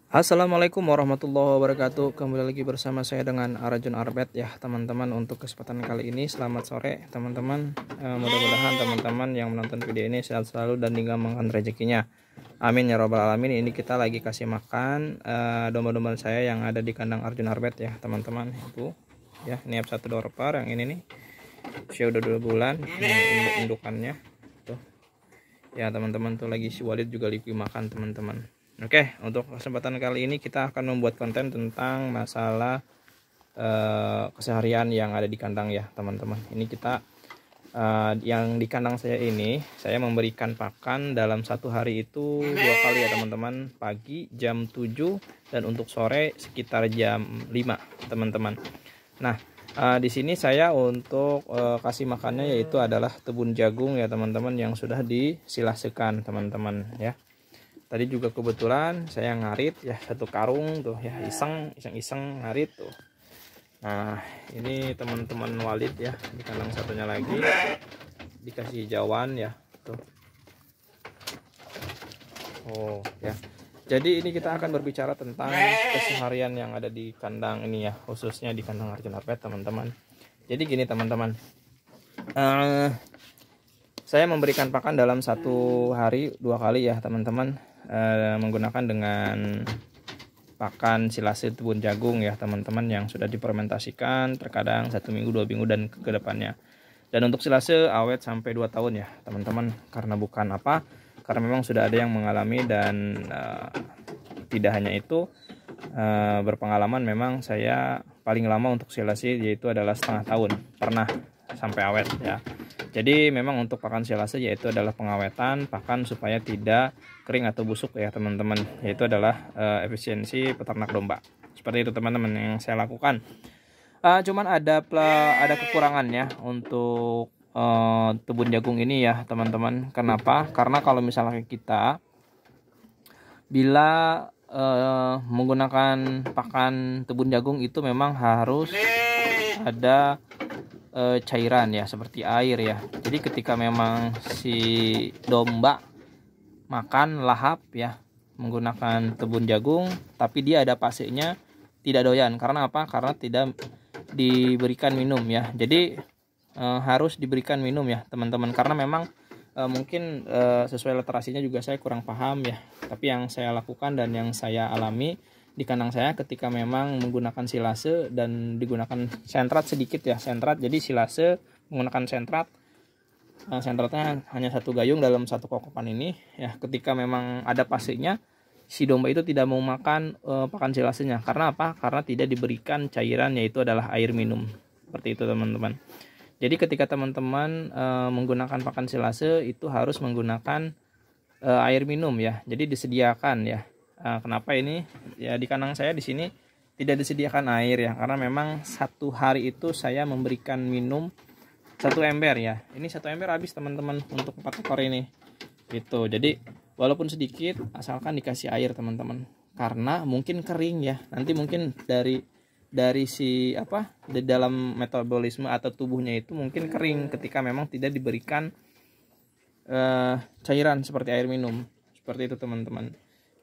Assalamualaikum warahmatullahi wabarakatuh. Kembali lagi bersama saya dengan Arjun Arbet ya teman-teman. Untuk kesempatan kali ini selamat sore teman-teman. Mudah-mudahan teman-teman yang menonton video ini sehat selalu dan digampangkan rezekinya. Amin ya robbal alamin. Ini kita lagi kasih makan domba-domba saya yang ada di kandang Arjun Arbet ya teman-teman. Itu ya, ini satu dorper, yang ini nih usia udah 2 bulan. Ini indukannya tuh ya teman-teman. Tuh lagi si Walid juga lagi makan teman-teman. Oke, untuk kesempatan kali ini kita akan membuat konten tentang masalah keseharian yang ada di kandang ya teman-teman. Ini kita yang di kandang saya ini, saya memberikan pakan dalam satu hari itu 2 kali ya teman-teman. Pagi jam 7 dan untuk sore sekitar jam 5 teman-teman. Nah, di sini saya untuk kasih makannya yaitu adalah tebun jagung ya teman-teman, yang sudah disilasekan teman-teman ya. Tadi juga kebetulan saya ngarit ya 1 karung tuh ya, iseng ngarit tuh. Nah, ini teman-teman Walid ya, di kandang satunya lagi dikasih hijauan ya tuh. Oh ya. Jadi ini kita akan berbicara tentang keseharian yang ada di kandang ini ya, khususnya di kandang Arjun Arbet teman-teman. Jadi gini teman-teman, saya memberikan pakan dalam satu hari 2 kali ya teman-teman, menggunakan dengan pakan silase tebun jagung ya teman-teman, yang sudah difermentasikan terkadang 1 minggu 2 minggu dan ke depannya. Dan untuk silase awet sampai 2 tahun ya teman-teman, karena bukan apa, karena memang sudah ada yang mengalami dan tidak hanya itu, berpengalaman memang saya paling lama untuk silase yaitu adalah setengah tahun pernah sampai awet ya. Jadi memang untuk pakan silase yaitu adalah pengawetan pakan supaya tidak kering atau busuk ya teman-teman, yaitu adalah efisiensi peternak domba. Seperti itu teman-teman yang saya lakukan. Cuman ada kekurangannya untuk tebun jagung ini ya teman-teman. Kenapa? Karena kalau misalnya kita bila menggunakan pakan tebun jagung itu memang harus ada cairan ya, seperti air ya. Jadi ketika memang si domba makan lahap ya menggunakan tebun jagung, tapi dia ada pasenya, tidak doyan. Karena apa? Karena tidak diberikan minum ya. Jadi harus diberikan minum ya teman-teman, karena memang mungkin sesuai literasinya juga saya kurang paham ya. Tapi yang saya lakukan dan yang saya alami di kandang saya, ketika memang menggunakan silase dan digunakan sentrat sedikit ya, sentrat. Jadi silase menggunakan sentrat, sentratnya hanya 1 gayung dalam 1 kokopan ini ya. Ketika memang ada pasenya, si domba itu tidak mau makan pakan silasenya. Karena apa? Karena tidak diberikan cairan, yaitu adalah air minum. Seperti itu teman-teman. Jadi ketika teman-teman menggunakan pakan silase itu harus menggunakan air minum ya. Jadi disediakan ya. Kenapa ini ya, di kandang saya di sini tidak disediakan air ya, karena memang 1 hari itu saya memberikan minum 1 ember ya. Ini 1 ember habis teman-teman untuk 4 ekor ini gitu. Jadi walaupun sedikit asalkan dikasih air teman-teman, karena mungkin kering ya, nanti mungkin dari si apa, di dalam metabolisme atau tubuhnya itu mungkin kering ketika memang tidak diberikan cairan seperti air minum. Seperti itu teman-teman.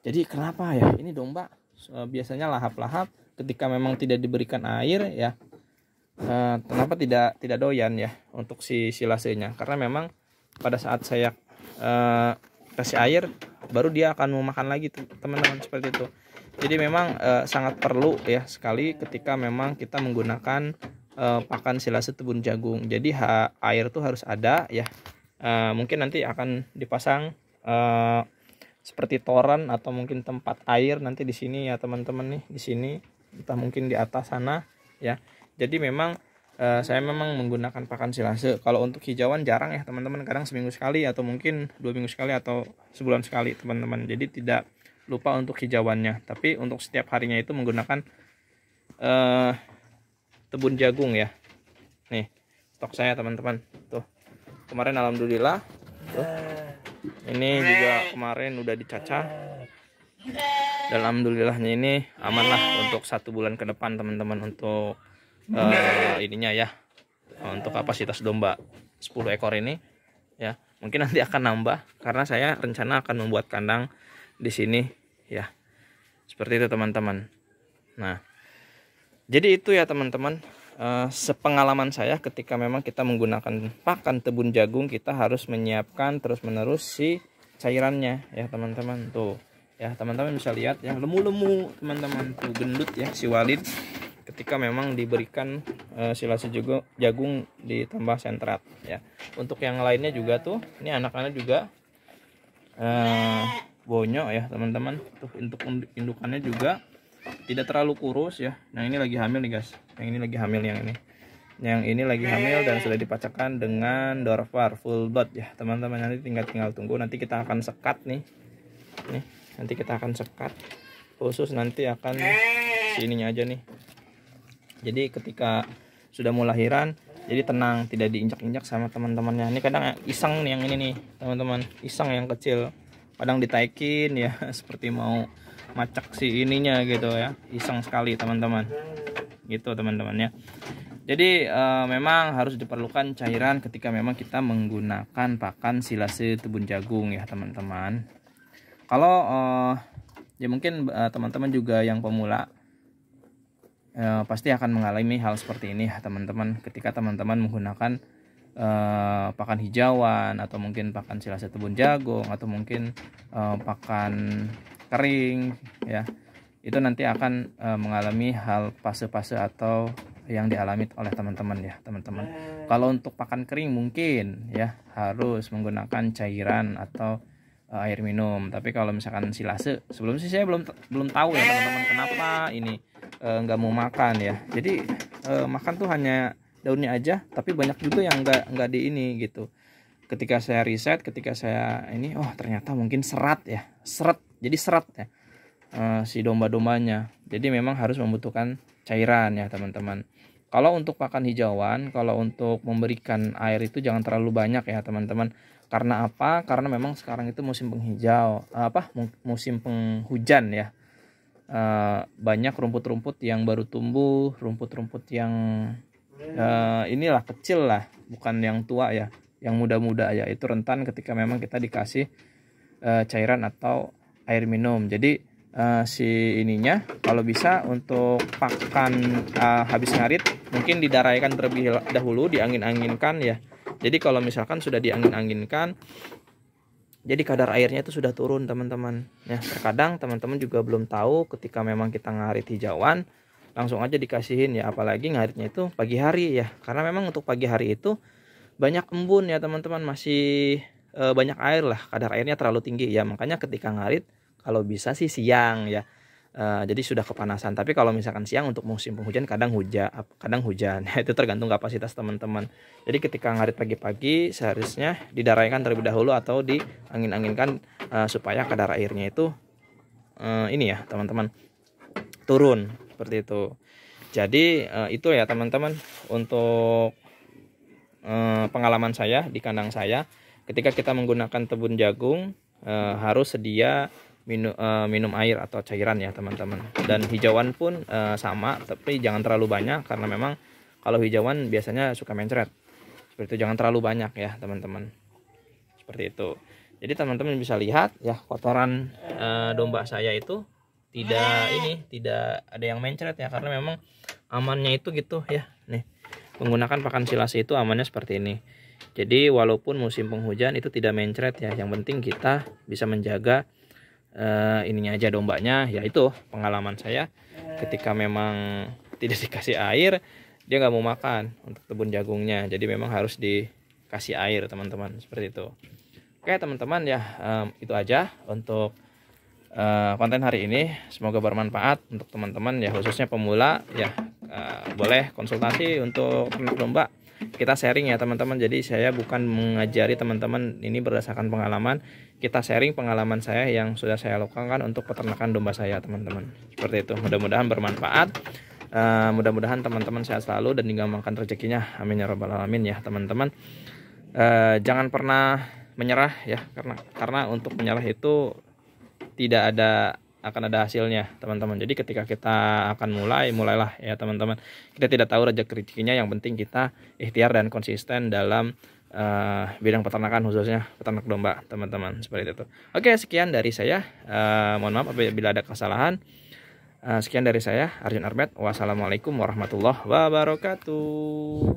Jadi kenapa ya ini domba biasanya lahap-lahap ketika memang tidak diberikan air ya, kenapa tidak doyan ya untuk si silasenya? Karena memang pada saat saya kasih air baru dia akan mau makan lagi teman-teman, seperti itu. Jadi memang sangat perlu ya sekali ketika memang kita menggunakan pakan silase tebun jagung. Jadi air tuh harus ada ya. Mungkin nanti akan dipasang seperti toren atau mungkin tempat air nanti di sini ya teman-teman nih, di sini entah mungkin di atas sana ya. Jadi memang saya memang menggunakan pakan silase. Kalau untuk hijauan jarang ya teman-teman, kadang seminggu sekali atau mungkin 2 minggu sekali atau sebulan sekali teman-teman. Jadi tidak lupa untuk hijauannya, tapi untuk setiap harinya itu menggunakan tebun jagung ya. Nih stok saya teman-teman tuh, kemarin alhamdulillah tuh. Ini juga kemarin udah dicacah. Dan alhamdulillahnya ini aman lah untuk 1 bulan ke depan teman-teman, untuk ininya ya, untuk kapasitas domba 10 ekor ini ya. Mungkin nanti akan nambah karena saya rencana akan membuat kandang di sini ya. Seperti itu teman-teman. Nah, jadi itu ya teman-teman, sepengalaman saya ketika memang kita menggunakan pakan tebun jagung, kita harus menyiapkan terus-menerus si cairannya ya teman-teman. Tuh ya teman-teman bisa lihat ya, lemu-lemu teman-teman, tuh gendut ya si Walid ketika memang diberikan silase jagung ditambah sentrat ya. Untuk yang lainnya juga tuh, ini anak-anak juga bonyok ya teman-teman. Tuh untuk indukannya juga tidak terlalu kurus ya. Nah ini lagi hamil nih guys, yang ini lagi hamil, yang ini lagi hamil dan sudah dipacakkan dengan Dorvar full blood ya teman-teman. Nanti tinggal tunggu, nanti kita akan sekat nih nanti kita akan sekat khusus, nanti akan sininya aja nih. Jadi ketika sudah mau lahiran, jadi tenang, tidak diinjak-injak sama teman-temannya. Ini kadang iseng nih yang ini nih teman-teman, iseng yang kecil, kadang ditaikin ya seperti mau macak si ininya gitu ya, iseng sekali teman-teman gitu teman-teman ya. Jadi memang harus diperlukan cairan ketika memang kita menggunakan pakan silase tebun jagung ya teman-teman. Kalau ya mungkin teman-teman juga yang pemula pasti akan mengalami hal seperti ini ya teman-teman, ketika teman-teman menggunakan pakan hijauan atau mungkin pakan silase tebun jagung atau mungkin pakan kering ya, itu nanti akan mengalami hal fase-fase atau yang dialami oleh teman-teman ya teman-teman. Kalau untuk pakan kering mungkin ya harus menggunakan cairan atau air minum. Tapi kalau misalkan silase, sebelum sih saya belum tahu ya teman-teman kenapa ini nggak mau makan ya. Jadi makan tuh hanya daunnya aja, tapi banyak juga yang nggak di ini gitu. Ketika saya riset, ketika saya ini, oh ternyata mungkin serat ya, jadi serat ya si domba-dombanya. Jadi memang harus membutuhkan cairan ya teman-teman. Kalau untuk pakan hijauan, kalau untuk memberikan air itu jangan terlalu banyak ya teman-teman. Karena apa? Karena memang sekarang itu musim musim penghujan ya. Banyak rumput-rumput yang baru tumbuh, rumput-rumput yang inilah kecil lah, bukan yang tua ya, yang muda-muda ya, itu rentan ketika memang kita dikasih cairan atau air minum. Jadi si ininya kalau bisa untuk pakan habis ngarit mungkin didaraikan terlebih dahulu, diangin-anginkan ya. Jadi kalau misalkan sudah diangin-anginkan, jadi kadar airnya itu sudah turun teman-teman ya. Terkadang teman-teman juga belum tahu, ketika memang kita ngarit hijauan langsung aja dikasihin ya, apalagi ngaritnya itu pagi hari ya, karena memang untuk pagi hari itu banyak embun ya teman-teman, masih banyak air lah, kadar airnya terlalu tinggi ya. Makanya ketika ngarit kalau bisa sih siang ya, jadi sudah kepanasan. Tapi kalau misalkan siang untuk musim penghujan kadang hujan itu tergantung kapasitas teman-teman. Jadi ketika ngarit pagi-pagi seharusnya didaraikan terlebih dahulu atau diangin-anginkan supaya kadar airnya itu ini ya teman-teman turun seperti itu. Jadi itu ya teman-teman untuk pengalaman saya di kandang saya, ketika kita menggunakan tebun jagung harus sedia minum air atau cairan ya teman-teman. Dan hijauan pun sama, tapi jangan terlalu banyak, karena memang kalau hijauan biasanya suka mencret. Seperti itu, jangan terlalu banyak ya teman-teman. Seperti itu. Jadi teman-teman bisa lihat ya, kotoran domba saya itu tidak ada yang mencret ya, karena memang amannya itu gitu ya. Nih, menggunakan pakan silase itu amannya seperti ini. Jadi walaupun musim penghujan itu tidak mencret ya, yang penting kita bisa menjaga ininya aja dombanya. Ya itu pengalaman saya, ketika memang tidak dikasih air dia nggak mau makan untuk tebun jagungnya, jadi memang harus dikasih air teman-teman, seperti itu. Oke teman-teman ya, itu aja untuk konten hari ini. Semoga bermanfaat untuk teman-teman ya, khususnya pemula ya. Boleh konsultasi untuk ternak domba, kita sharing ya teman-teman. Jadi saya bukan mengajari teman-teman, ini berdasarkan pengalaman. Kita sharing pengalaman saya yang sudah saya lakukan untuk peternakan domba saya teman-teman. Seperti itu, mudah-mudahan bermanfaat. Mudah-mudahan teman-teman sehat selalu dan digampangkan rezekinya, amin ya rabbal alamin ya teman-teman. Jangan pernah menyerah ya, karena untuk menyerah itu tidak akan ada hasilnya teman-teman. Jadi ketika kita akan mulailah ya teman-teman. Kita tidak tahu rezekinya, yang penting kita ikhtiar dan konsisten dalam bidang peternakan, khususnya peternak domba teman-teman, seperti itu. Oke, sekian dari saya. Mohon maaf apabila ada kesalahan. Sekian dari saya, Arjun Arbet. Wassalamualaikum warahmatullahi wabarakatuh.